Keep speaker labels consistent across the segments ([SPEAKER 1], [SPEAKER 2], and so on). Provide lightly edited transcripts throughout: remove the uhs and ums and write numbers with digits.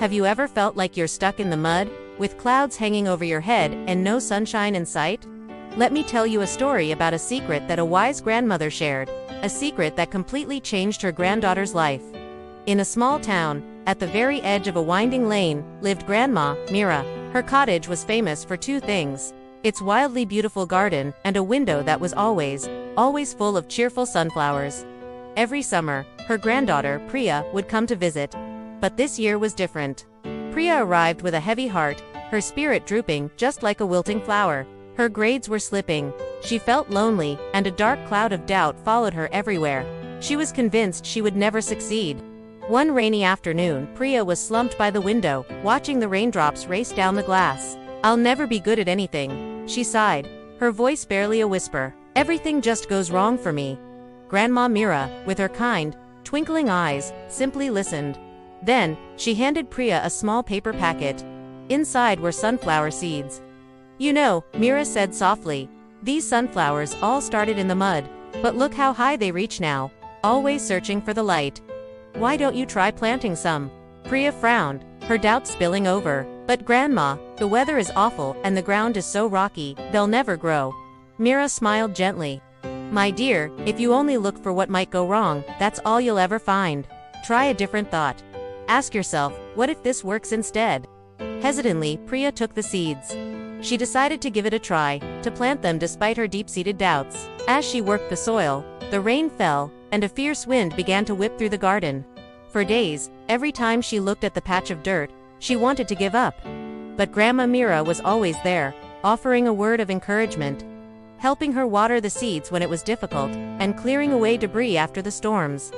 [SPEAKER 1] Have you ever felt like you're stuck in the mud, with clouds hanging over your head and no sunshine in sight? Let me tell you a story about a secret that a wise grandmother shared, a secret that completely changed her granddaughter's life. In a small town, at the very edge of a winding lane, lived Grandma Meera. Her cottage was famous for two things: its wildly beautiful garden and a window that was always full of cheerful sunflowers. Every summer, her granddaughter, Priya, would come to visit. But this year was different. Priya arrived with a heavy heart, her spirit drooping just like a wilting flower. Her grades were slipping, she felt lonely, and a dark cloud of doubt followed her everywhere. She was convinced she would never succeed. One rainy afternoon, Priya was slumped by the window, watching the raindrops race down the glass. "I'll never be good at anything," she sighed, her voice barely a whisper. "Everything just goes wrong for me." Grandma Meera, with her kind, twinkling eyes, simply listened. Then, she handed Priya a small paper packet. Inside were sunflower seeds. "You know," Meera said softly, "these sunflowers all started in the mud, but look how high they reach now, always searching for the light. Why don't you try planting some?" Priya frowned, her doubts spilling over. "But Grandma, the weather is awful and the ground is so rocky, they'll never grow." Meera smiled gently. "My dear, if you only look for what might go wrong, that's all you'll ever find. Try a different thought. Ask yourself, what if this works instead?" Hesitantly, Priya took the seeds. She decided to give it a try, to plant them despite her deep-seated doubts. As she worked the soil, the rain fell, and a fierce wind began to whip through the garden. For days, every time she looked at the patch of dirt, she wanted to give up. But Grandma Meera was always there, offering a word of encouragement, helping her water the seeds when it was difficult, and clearing away debris after the storms.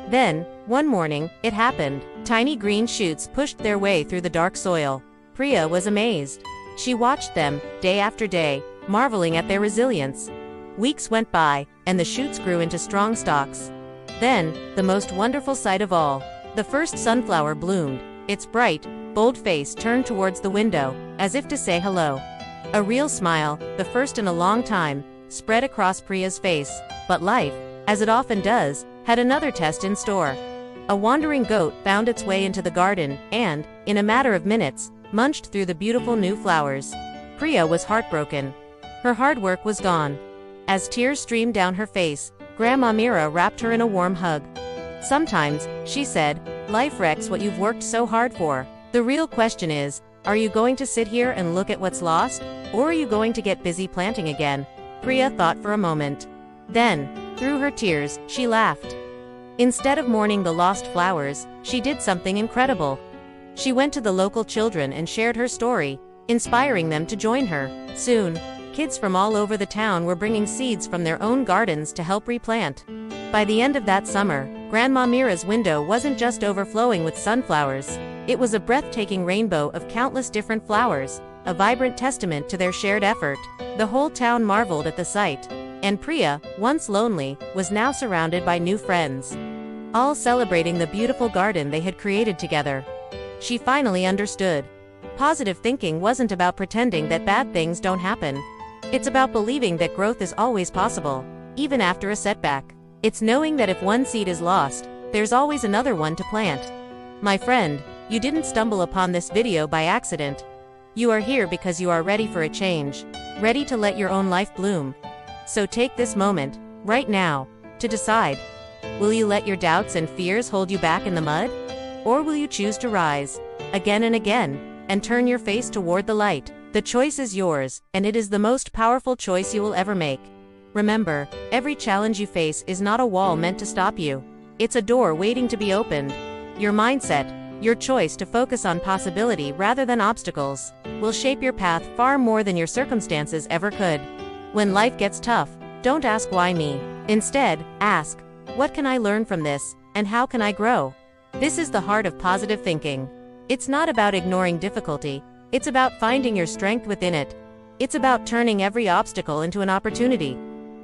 [SPEAKER 1] Then, one morning, it happened. Tiny green shoots pushed their way through the dark soil. Priya was amazed. She watched them, day after day, marveling at their resilience. Weeks went by, and the shoots grew into strong stalks. Then, the most wonderful sight of all, the first sunflower bloomed. Its bright, bold face turned towards the window, as if to say hello. A real smile, the first in a long time, spread across Priya's face. But life, as it often does, had another test in store. A wandering goat found its way into the garden and, in a matter of minutes, munched through the beautiful new flowers. Priya was heartbroken. Her hard work was gone. As tears streamed down her face, Grandma Meera wrapped her in a warm hug. "Sometimes," she said, "life wrecks what you've worked so hard for. The real question is, are you going to sit here and look at what's lost, or are you going to get busy planting again?" Priya thought for a moment. Then, through her tears, she laughed. Instead of mourning the lost flowers, she did something incredible. She went to the local children and shared her story, inspiring them to join her. Soon, kids from all over the town were bringing seeds from their own gardens to help replant. By the end of that summer, Grandma Meera's window wasn't just overflowing with sunflowers. It was a breathtaking rainbow of countless different flowers, a vibrant testament to their shared effort. The whole town marveled at the sight. And Priya, once lonely, was now surrounded by new friends, all celebrating the beautiful garden they had created together. She finally understood. Positive thinking wasn't about pretending that bad things don't happen. It's about believing that growth is always possible, even after a setback. It's knowing that if one seed is lost, there's always another one to plant. My friend, you didn't stumble upon this video by accident. You are here because you are ready for a change, ready to let your own life bloom. So take this moment, right now, to decide. Will you let your doubts and fears hold you back in the mud? Or will you choose to rise, again and again, and turn your face toward the light? The choice is yours, and it is the most powerful choice you will ever make. Remember, every challenge you face is not a wall meant to stop you. It's a door waiting to be opened. Your mindset, your choice to focus on possibility rather than obstacles, will shape your path far more than your circumstances ever could. When life gets tough, don't ask why me. Instead, ask, what can I learn from this, and how can I grow? This is the heart of positive thinking. It's not about ignoring difficulty, it's about finding your strength within it. It's about turning every obstacle into an opportunity.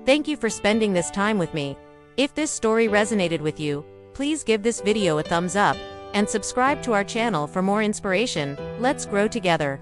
[SPEAKER 1] Thank you for spending this time with me. If this story resonated with you, please give this video a thumbs up, and subscribe to our channel for more inspiration. Let's grow together.